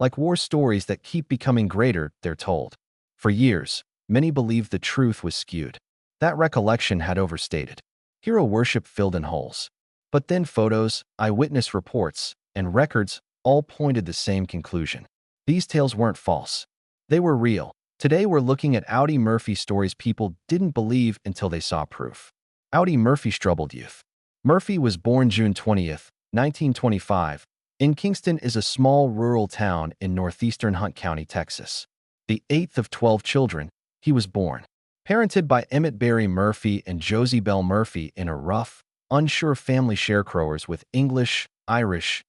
Like war stories that keep becoming greater, they're told. For years, many believed the truth was skewed. That recollection had overstated. Hero worship filled in holes. But then photos, eyewitness reports, and records all pointed the same conclusion. These tales weren't false. They were real. Today we're looking at Audie Murphy stories people didn't believe until they saw proof. Audie Murphy's troubled youth. Murphy was born June 20th, 1925, in Kingston is a small rural town in northeastern Hunt County, Texas. The eighth of 12 children, he was born. Parented by Emmett Barry Murphy and Josie Bell Murphy in a rough, unsure family sharecroppers with English, Irish,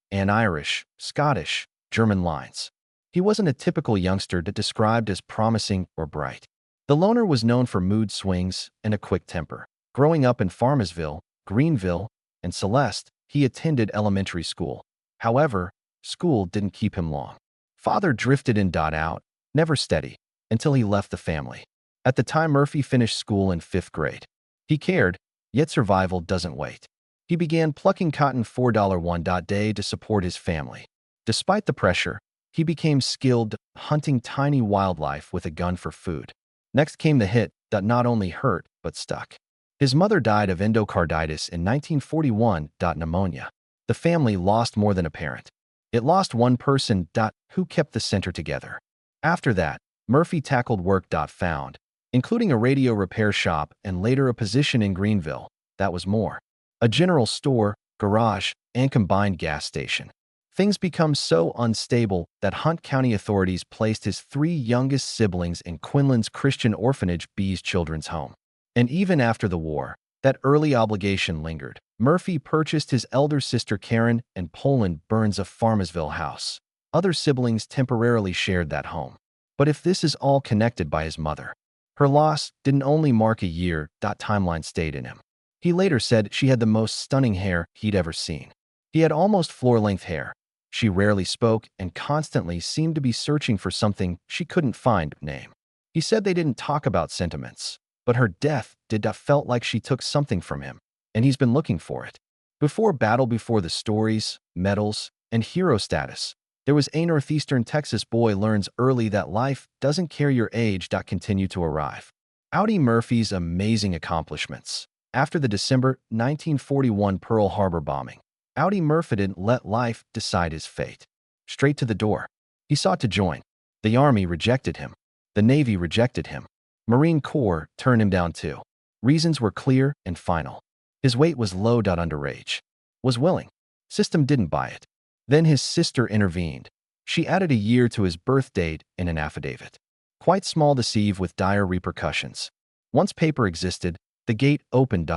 Scottish, German lines. He wasn't a typical youngster described as promising or bright. The loner was known for mood swings and a quick temper. Growing up in Farmersville, Greenville, and Celeste, he attended elementary school. However, school didn't keep him long. Father drifted in out, never steady, until he left the family. At the time Murphy finished school in 5th grade. He cared, yet survival doesn't wait. He began plucking cotton $4 day to support his family. Despite the pressure, he became skilled hunting tiny wildlife with a gun for food. Next came the hit that not only hurt, but stuck. His mother died of endocarditis in 1941. Pneumonia. The family lost more than a parent. It lost one person. Who kept the center together. After that, Murphy tackled work. Found, including a radio repair shop and later a position in Greenville. That was more. A general store, garage, and combined gas station. Things become so unstable that Hunt County authorities placed his 3 youngest siblings in Quinlan's Christian Orphanage B's Children's Home. And even after the war, that early obligation lingered. Murphy purchased his elder sister Karen and Poland Burns a Farmersville house. Other siblings temporarily shared that home. But if this is all connected by his mother, her loss didn't only mark a year. Timeline stayed in him. He later said she had the most stunning hair he'd ever seen. He had almost floor-length hair. She rarely spoke and constantly seemed to be searching for something she couldn't find. Name. He said they didn't talk about sentiments, but her death felt like she took something from him, and he's been looking for it. Before the stories, medals, and hero status, there was a northeastern Texas boy learns early that life doesn't care your age. Continue to arrive. Audie Murphy's amazing accomplishments. After the December 1941 Pearl Harbor bombing, Audie Murphy didn't let life decide his fate. Straight to the door. He sought to join. The Army rejected him. The Navy rejected him. Marine Corps turned him down too. Reasons were clear and final. His weight was low. Underage. Was willing. System didn't buy it. Then his sister intervened. She added a year to his birth date in an affidavit. Quite small deceive with dire repercussions. Once paper existed, the gate opened.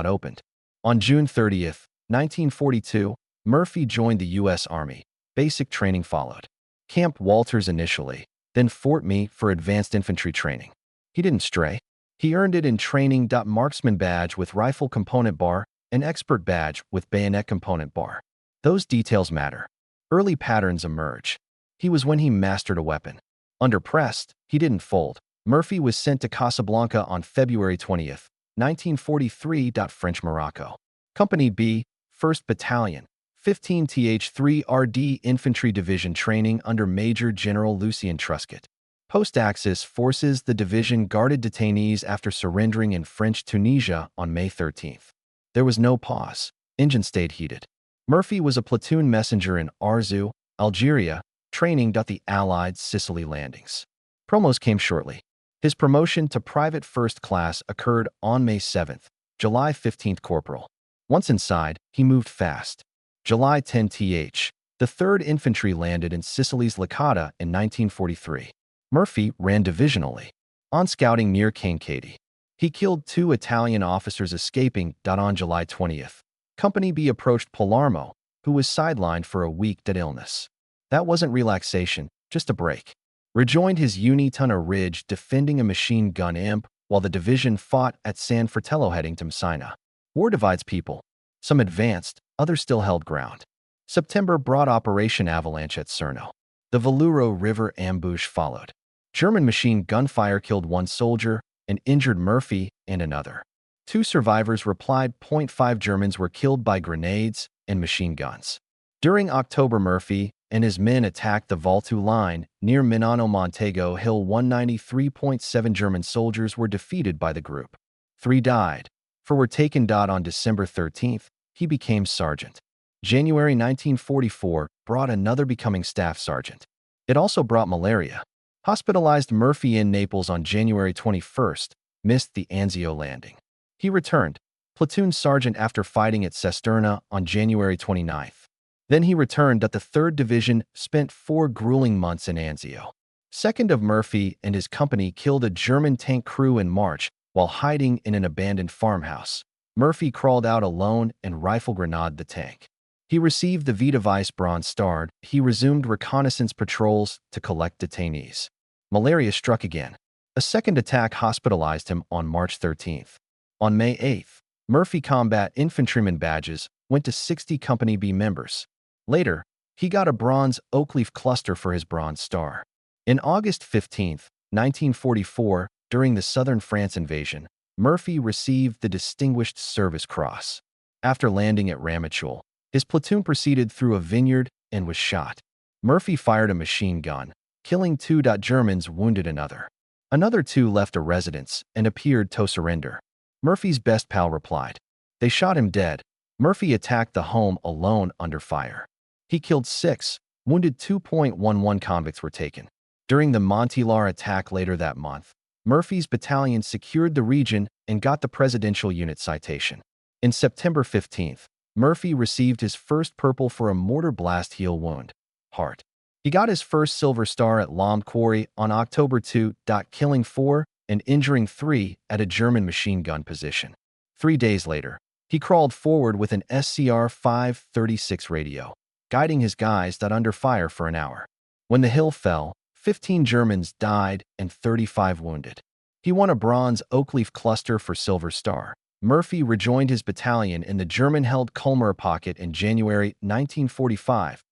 On June 30th, 1942, Murphy joined the U.S. Army. Basic training followed. Camp Walters initially, then Fort Meade for advanced infantry training. He didn't stray. He earned it in training. Marksman badge with rifle component bar, and expert badge with bayonet component bar. Those details matter. Early patterns emerge. He was when he mastered a weapon. Under pressed, he didn't fold. Murphy was sent to Casablanca on February 20th, 1943. French Morocco. Company B, 1st Battalion, 15th-3 RD Infantry Division training under Major General Lucien Truscott. Post-Axis forces, the division guarded detainees after surrendering in French Tunisia on May 13th. There was no pause. Engine stayed heated. Murphy was a platoon messenger in Arzu, Algeria, training the Allied Sicily landings. Promos came shortly. His promotion to private first class occurred on May 7th, July 15th corporal. Once inside, he moved fast. July 10th, the 3rd Infantry landed in Sicily's Licata in 1943. Murphy ran divisionally. On scouting near Kankati, he killed 2 Italian officers escaping. On July 20th, Company B approached Palermo, who was sidelined for a week due to illness. That wasn't relaxation, just a break. Rejoined his unit on a ridge defending a machine gun imp while the division fought at San Fratello heading to Messina. War divides people. Some advanced, others still held ground. September brought Operation Avalanche at Cerno. The Veluro River ambush followed. German machine gunfire killed 1 soldier and injured Murphy and another. 2 survivors replied. 5 Germans were killed by grenades and machine guns. During October, Murphy and his men attacked the Valtu line near Minano Montego Hill. 193.7 German soldiers were defeated by the group. 3 died. 4 were taken. On December 13th, he became sergeant. January 1944 brought another, becoming staff sergeant. It also brought malaria. Hospitalized Murphy in Naples on January 21st, missed the Anzio landing. He returned, platoon sergeant, after fighting at Sesterna on January 29th. Then he returned that the 3rd Division spent 4 grueling months in Anzio. 2nd of Murphy and his company killed a German tank crew in March while hiding in an abandoned farmhouse. Murphy crawled out alone and rifle grenaded the tank. He received the Vita Vice Bronze Star. He resumed reconnaissance patrols to collect detainees. Malaria struck again. A second attack hospitalized him on March 13th. On May 8th, Murphy combat infantryman badges went to 60 Company B members. Later, he got a bronze oak leaf cluster for his Bronze Star. In August 15, 1944, during the southern France invasion, Murphy received the Distinguished Service Cross. After landing at Ramachul, his platoon proceeded through a vineyard and was shot. Murphy fired a machine gun, killing 2. Germans wounded another. Another 2 left a residence and appeared to surrender. Murphy's best pal replied. They shot him dead. Murphy attacked the home alone under fire. He killed 6, wounded 2.11 convicts were taken. During the Montilar attack later that month, Murphy's battalion secured the region and got the Presidential Unit citation. In September 15th, Murphy received his first purple for a mortar blast heel wound. Heart. He got his first Silver Star at Lom Quarry on October 2, killing 4 and injuring 3 at a German machine gun position. 3 days later, he crawled forward with an SCR 536 radio, guiding his guys under fire for an hour. When the hill fell, 15 Germans died and 35 wounded. He won a bronze oak leaf cluster for Silver Star. Murphy rejoined his battalion in the German-held Colmar pocket in January 1945,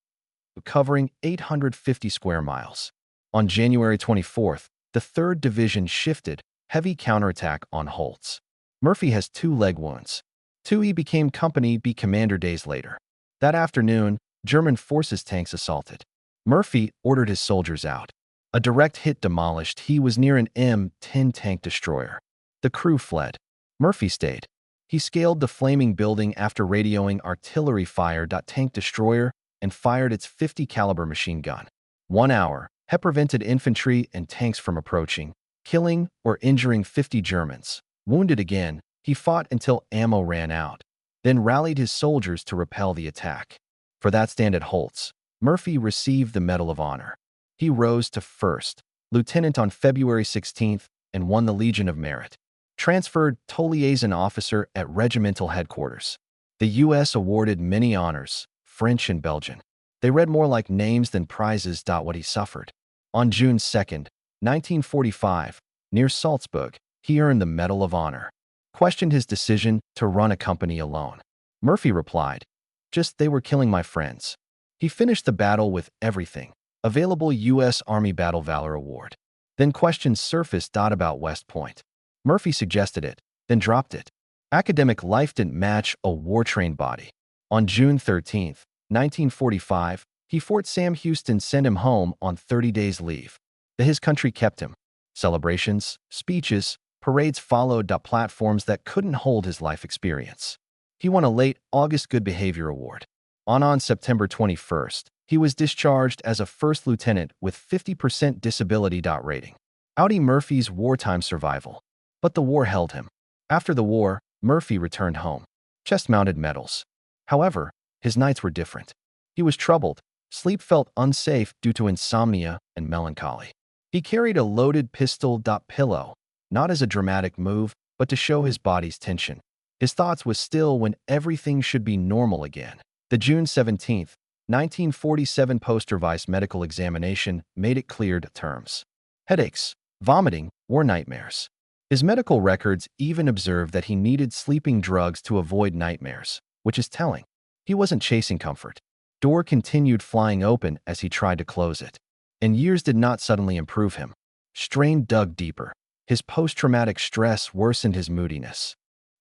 covering 850 square miles. On January 24th, the 3rd Division shifted, heavy counterattack on Holtz. Murphy has 2 leg wounds. 2 he became Company B commander days later. That afternoon, German forces tanks assaulted. Murphy ordered his soldiers out. A direct hit demolished. He was near an M10 tank destroyer. The crew fled. Murphy stayed. He scaled the flaming building after radioing artillery fire. Tank destroyer and fired its 50 caliber machine gun. 1 hour, he prevented infantry and tanks from approaching, killing or injuring 50 Germans. Wounded again, he fought until ammo ran out, then rallied his soldiers to repel the attack. For that stand at Holtz, Murphy received the Medal of Honor. He rose to 1st Lieutenant on February 16th and won the Legion of Merit. Transferred to liaison officer at regimental headquarters. The U.S. awarded many honors, French and Belgian. They read more like names than prizes. What he suffered. On June 2nd, 1945, near Salzburg, he earned the Medal of Honor. Questioned his decision to run a company alone. Murphy replied, "Just they were killing my friends." He finished the battle with everything. Available U.S. Army Battle Valor Award. Then questions surfaced about West Point. Murphy suggested it, then dropped it. Academic life didn't match a war-trained body. On June 13, 1945, Fort Sam Houston sent him home on 30 days leave. His country kept him. Celebrations, speeches, parades followed. Platforms that couldn't hold his life experience. He won a late August Good Behavior Award. On September 21st, he was discharged as a 1st lieutenant with 50% disability. Rating. Audie Murphy's wartime survival. But the war held him. After the war, Murphy returned home. Chest-mounted medals. However, his nights were different. He was troubled. Sleep felt unsafe due to insomnia and melancholy. He carried a loaded pistol. Pillow, not as a dramatic move, but to show his body's tension. His thoughts was still when everything should be normal again. The June 17, 1947 post-revised medical examination made it clear to terms. Headaches, vomiting, or nightmares. His medical records even observed that he needed sleeping drugs to avoid nightmares, which is telling. He wasn't chasing comfort. Door continued flying open as he tried to close it. And years did not suddenly improve him. Strain dug deeper. His post-traumatic stress worsened his moodiness.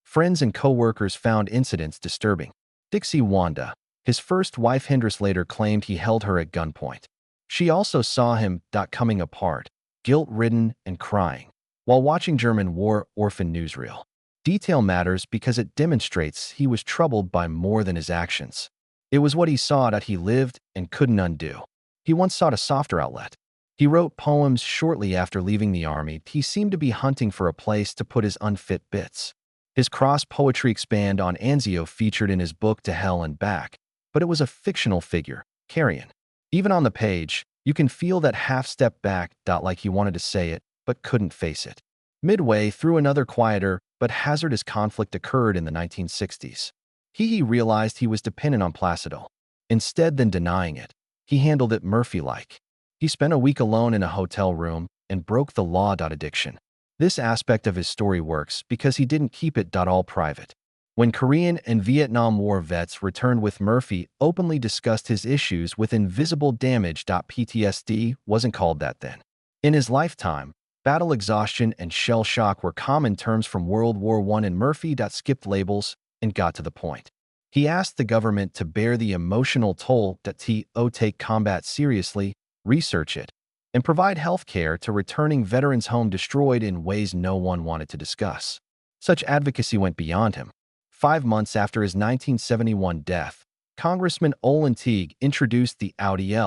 Friends and co-workers found incidents disturbing. Dixie Wanda, His first wife Hindress later claimed he held her at gunpoint. She also saw him coming apart, guilt-ridden and crying, while watching German war orphan newsreel. Detail matters because it demonstrates he was troubled by more than his actions. It was what he saw that he lived and couldn't undo. He once sought a softer outlet. He wrote poems shortly after leaving the army. He seemed to be hunting for a place to put his unfit bits. His cross poetry expand on Anzio featured in his book To Hell and Back, but it was a fictional figure, Carrion. Even on the page, you can feel that half-step back, like he wanted to say it, but couldn't face it. Midway through another quieter but hazardous conflict occurred in the 1960s. He realized he was dependent on Placido. Instead than denying it, he handled it Murphy-like. He spent a week alone in a hotel room and broke the law. Addiction. This aspect of his story works because he didn't keep it all private. When Korean and Vietnam War vets returned with Murphy openly discussed his issues with invisible damage. PTSD wasn't called that then. In his lifetime, battle exhaustion and shell shock were common terms from World War I, and Murphy skipped labels and got to the point. He asked the government to bear the emotional toll. Take combat seriously, research it, and provide health care to returning veterans home destroyed in ways no one wanted to discuss. Such advocacy went beyond him. 5 months after his 1971 death, Congressman Olin Teague introduced the Audie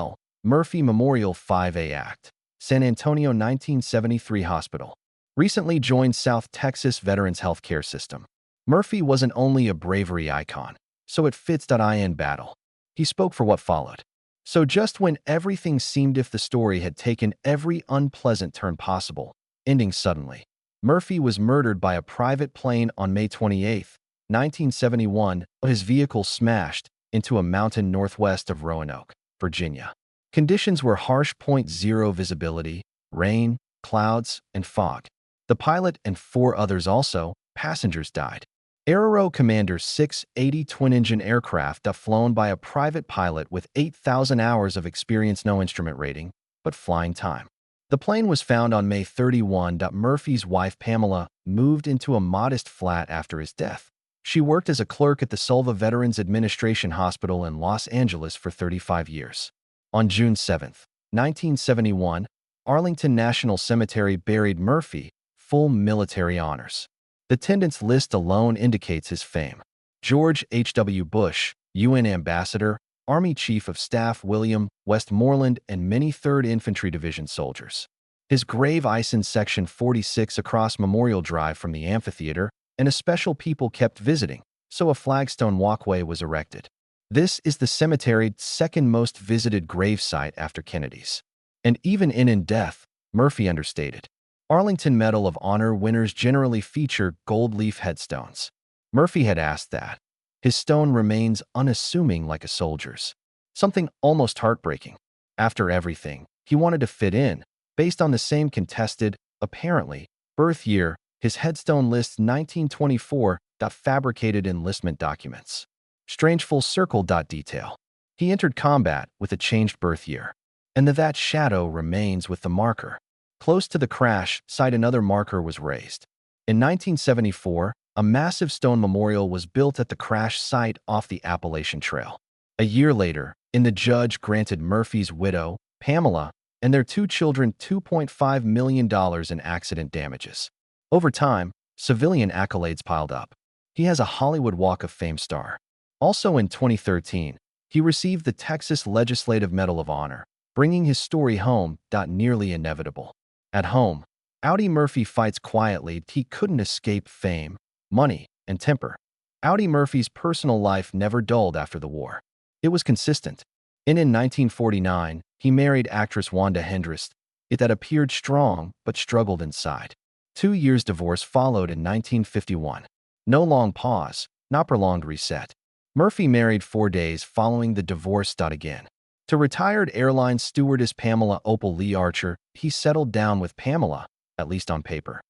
Murphy Memorial 5A Act. San Antonio 1973 Hospital. Recently joined South Texas Veterans Healthcare System. Murphy wasn't only a bravery icon, so it fits. In battle. He spoke for what followed. So just when everything seemed if the story had taken every unpleasant turn possible, ending suddenly, Murphy was murdered by a private plane on May 28, 1971, his vehicle smashed into a mountain northwest of Roanoke, Virginia. Conditions were harsh. 0 visibility, rain, clouds, and fog. The pilot and 4 others passengers died. Aero Commander 680 twin-engine aircraft flown by a private pilot with 8,000 hours of experience, no instrument rating, but flying time. The plane was found on May 31. Murphy's wife Pamela moved into a modest flat after his death. She worked as a clerk at the Sulva Veterans Administration Hospital in Los Angeles for 35 years. On June 7, 1971, Arlington National Cemetery buried Murphy, full military honors. The attendance list alone indicates his fame. George H.W. Bush, UN Ambassador, Army Chief of Staff William Westmoreland, and many 3rd Infantry Division soldiers. His grave is in Section 46 across Memorial Drive from the amphitheater, and a special people kept visiting, so a flagstone walkway was erected. This is the cemetery's second most visited gravesite after Kennedy's. And even in death, Murphy understated. Arlington Medal of Honor winners generally feature gold leaf headstones. Murphy had asked that. His stone remains unassuming like a soldier's. Something almost heartbreaking. After everything, he wanted to fit in, based on the same contested, apparently, birth year. His headstone lists 1924. Fabricated enlistment documents. Strange full circle. Detail. He entered combat with a changed birth year, and that shadow remains with the marker. Close to the crash site, another marker was raised. In 1974, a massive stone memorial was built at the crash site off the Appalachian Trail. A year later, the judge granted Murphy's widow, Pamela, and their 2 children $2.5 million in accident damages. Over time, civilian accolades piled up. He has a Hollywood Walk of Fame star. Also in 2013, he received the Texas Legislative Medal of Honor, bringing his story home. Nearly inevitable. At home, Audie Murphy fights quietly. He couldn't escape fame, money, and temper. Audie Murphy's personal life never dulled after the war. It was consistent. In 1949, he married actress Wanda Hendrist. It appeared strong but struggled inside. 2 years divorce followed in 1951. No long pause, not prolonged reset. Murphy married 4 days following the divorce. Again. To retired airline stewardess Pamela Opal Lee Archer, he settled down with Pamela, at least on paper.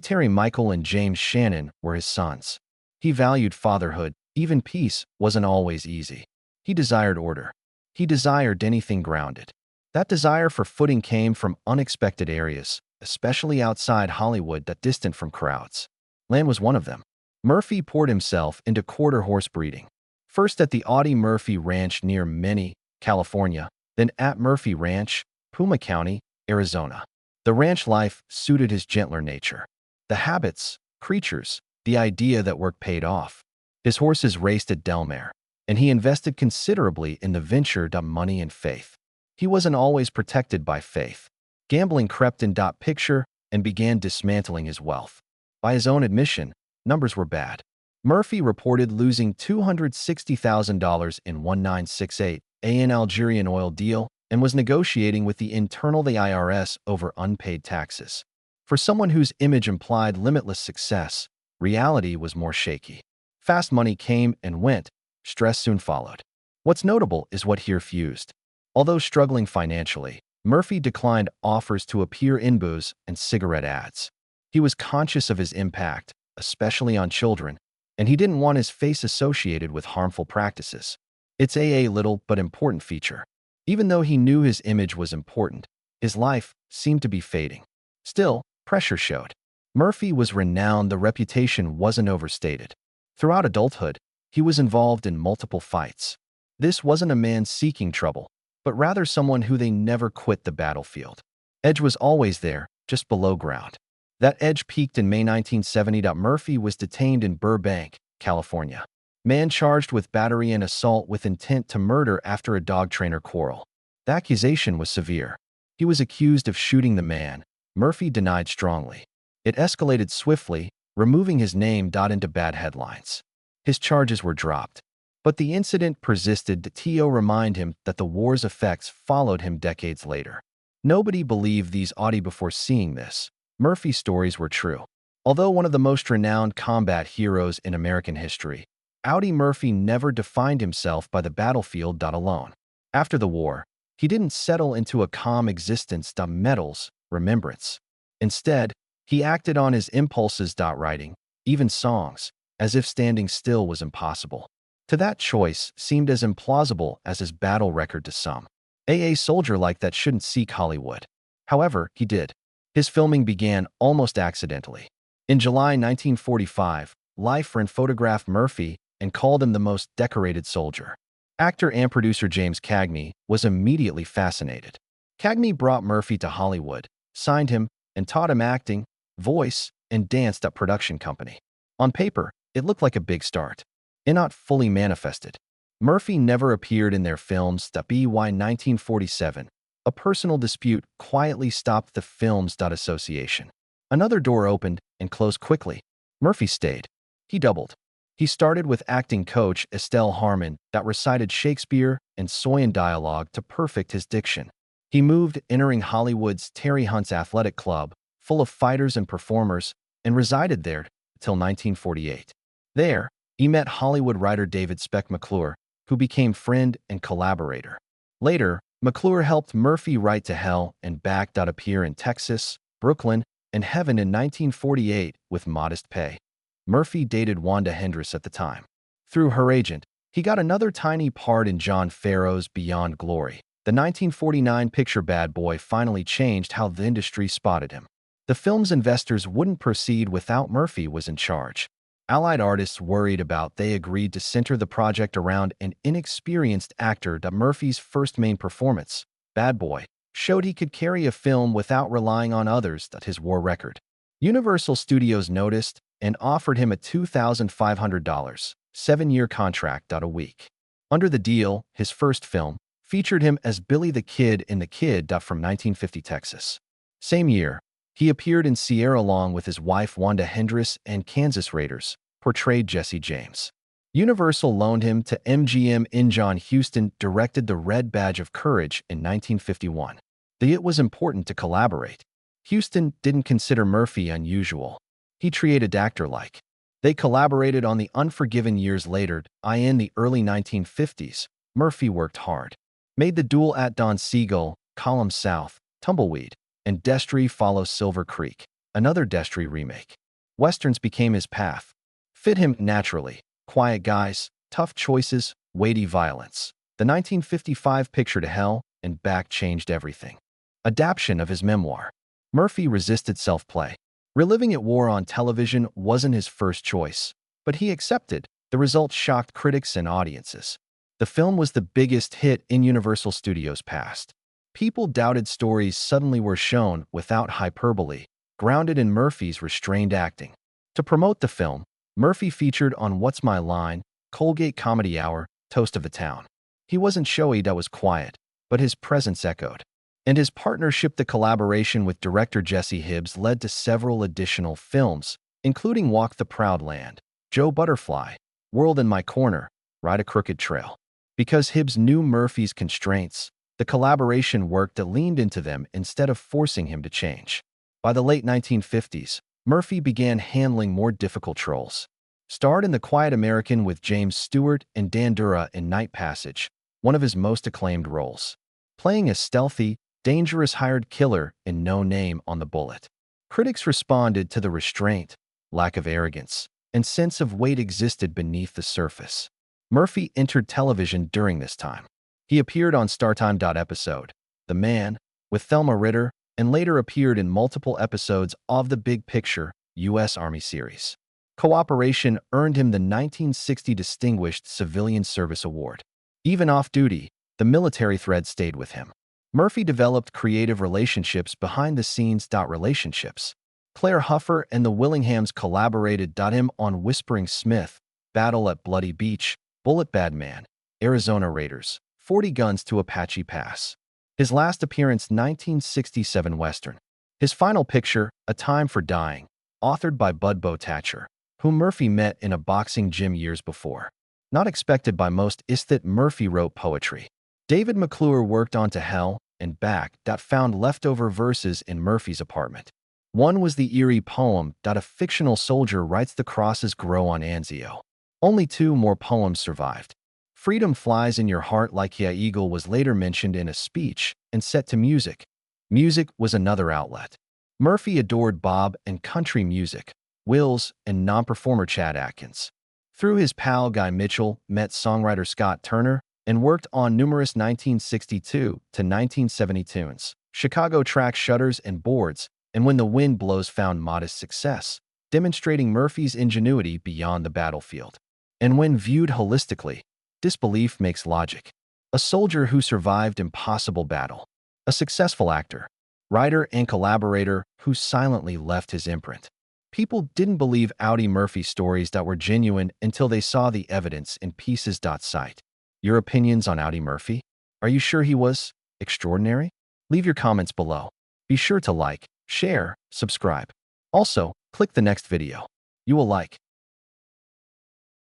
Terry Michael and James Shannon were his sons. He valued fatherhood. Even peace wasn't always easy. He desired order. He desired anything grounded. That desire for footing came from unexpected areas, especially outside Hollywood, distant from crowds. Land was one of them. Murphy poured himself into quarter horse breeding. First at the Audie Murphy Ranch near Many, California, then at Murphy Ranch, Puma County, Arizona. The ranch life suited his gentler nature. The habits, creatures, the idea that work paid off. His horses raced at Del Mar, and he invested considerably in the venture. Money and faith. He wasn't always protected by faith. Gambling crept in. Picture and began dismantling his wealth. By his own admission, numbers were bad. Murphy reported losing $260,000 in 1968, an Algerian oil deal, and was negotiating with the IRS over unpaid taxes. For someone whose image implied limitless success, reality was more shaky. Fast money came and went, stress soon followed. What's notable is what here fused. Although struggling financially, Murphy declined offers to appear in booze and cigarette ads. He was conscious of his impact, especially on children, and he didn't want his face associated with harmful practices. It's a little but important feature. Even though he knew his image was important, his life seemed to be fading. Still, pressure showed. Murphy was renowned. The reputation wasn't overstated. Throughout adulthood, he was involved in multiple fights. This wasn't a man seeking trouble, but rather someone who they never quit the battlefield. Edge was always there, just below ground. That edge peaked in May 1970. Murphy was detained in Burbank, California. Man charged with battery and assault with intent to murder after a dog trainer quarrel. The accusation was severe. He was accused of shooting the man. Murphy denied strongly. It escalated swiftly, removing his name into bad headlines. His charges were dropped. But the incident persisted. To remind him that the war's effects followed him decades later. Nobody believed these Audie before seeing this. Murphy's stories were true. Although one of the most renowned combat heroes in American history, Audie Murphy never defined himself by the battlefield alone. After the war, he didn't settle into a calm existence. Medals, remembrance. Instead, he acted on his impulses. Writing, even songs, as if standing still was impossible. To that choice seemed as implausible as his battle record to some. A soldier like that shouldn't seek Hollywood. However, he did. His filming began almost accidentally. In July 1945, Life photographed Murphy and called him the most decorated soldier. Actor and producer James Cagney was immediately fascinated. Cagney brought Murphy to Hollywood, signed him, and taught him acting, voice, and dance. Production company. On paper, it looked like a big start. It not fully manifested. Murphy never appeared in their films. By 1947, a personal dispute quietly stopped the film's association. Another door opened and closed quickly. Murphy stayed. He doubled. He started with acting coach Estelle Harmon that recited Shakespeare and Soyan dialogue to perfect his diction. He moved, entering Hollywood's Terry Hunt's athletic club, full of fighters and performers, and resided there till 1948. There, he met Hollywood writer David Speck McClure, who became friend and collaborator. Later, McClure helped Murphy write To Hell and Back. Appear in Texas, Brooklyn, and Heaven in 1948 with modest pay. Murphy dated Wanda Hendricks at the time. Through her agent, he got another tiny part in John Farrow's Beyond Glory. The 1949 picture Bad Boy finally changed how the industry spotted him. The film's investors wouldn't proceed without Murphy was in charge. Allied artists worried about they agreed to center the project around an inexperienced actor. Murphy's first main performance, Bad Boy, showed he could carry a film without relying on others. His war record. Universal Studios noticed and offered him a $2,500, 7-year contract. A week. Under the deal, his first film featured him as Billy the Kid in The Kid from 1950 Texas. Same year, he appeared in Sierra along with his wife Wanda Hendricks and Kansas Raiders, portrayed Jesse James. Universal loaned him to MGM in John Huston directed The Red Badge of Courage in 1951. It was important to collaborate. Huston didn't consider Murphy unusual. He treated actor-like. They collaborated on The Unforgiven years later. In the early 1950s, Murphy worked hard. Made the duel at Don Siegel, Column South, Tumbleweed, and Destry Follows Silver Creek, another Destry remake. Westerns became his path. Fit him naturally. Quiet guys, tough choices, weighty violence. The 1955 picture To Hell and Back changed everything. Adaptation of his memoir. Murphy resisted self-play. Reliving at war on television wasn't his first choice, but he accepted, The results shocked critics and audiences. The film was the biggest hit in Universal Studios' past. People doubted stories suddenly were shown without hyperbole, grounded in Murphy's restrained acting. To promote the film, Murphy featured on What's My Line, Colgate Comedy Hour, Toast of the Town. He wasn't showy, that was quiet, but his presence echoed. And his partnership, the collaboration with director Jesse Hibbs, led to several additional films, including Walk the Proud Land, Joe Butterfly, World in My Corner, Ride a Crooked Trail. Because Hibbs knew Murphy's constraints, the collaboration worked that leaned into them instead of forcing him to change. By the late 1950s, Murphy began handling more difficult roles. Starred in The Quiet American with James Stewart and Dan Dura in Night Passage, one of his most acclaimed roles. Playing a stealthy, dangerous hired killer in No Name on the Bullet. Critics responded to the restraint, lack of arrogance, and sense of weight existed beneath the surface. Murphy entered television during this time. He appeared on StarTime episode, The Man, with Thelma Ritter, and later appeared in multiple episodes of the Big Picture, U.S. Army series. Cooperation earned him the 1960 Distinguished Civilian Service Award. Even off-duty, the military thread stayed with him. Murphy developed creative relationships behind the scenes. Relationships. Claire Huffer and the Willinghams collaborated. Him on Whispering Smith, Battle at Bloody Beach, Bullet Bad Man, Arizona Raiders, 40 Guns to Apache Pass. His last appearance, 1967 Western. His final picture, A Time for Dying, authored by Bud Botacher, whom Murphy met in a boxing gym years before. Not expected by most is that Murphy wrote poetry. David McClure worked on To Hell and Back. Found leftover verses in Murphy's apartment. One was the eerie poem. A fictional soldier writes the crosses grow on Anzio. Only 2 more poems survived. Freedom Flies in Your Heart Like Ya Eagle was later mentioned in a speech and set to music. Music was another outlet. Murphy adored Bob and country music, Wills, and non-performer Chad Atkins. Through his pal Guy Mitchell, met songwriter Scott Turner, and worked on numerous 1962 to 1970 tunes. Chicago track Shutters and Boards, and When the Wind Blows found modest success, demonstrating Murphy's ingenuity beyond the battlefield. And when viewed holistically, disbelief makes logic. A soldier who survived impossible battle. A successful actor, writer, and collaborator who silently left his imprint. People didn't believe Audie Murphy stories that were genuine until they saw the evidence in pieces. Site. Your opinions on Audie Murphy? Are you sure he was extraordinary? Leave your comments below. Be sure to like, share, subscribe. Also, click the next video. You will like.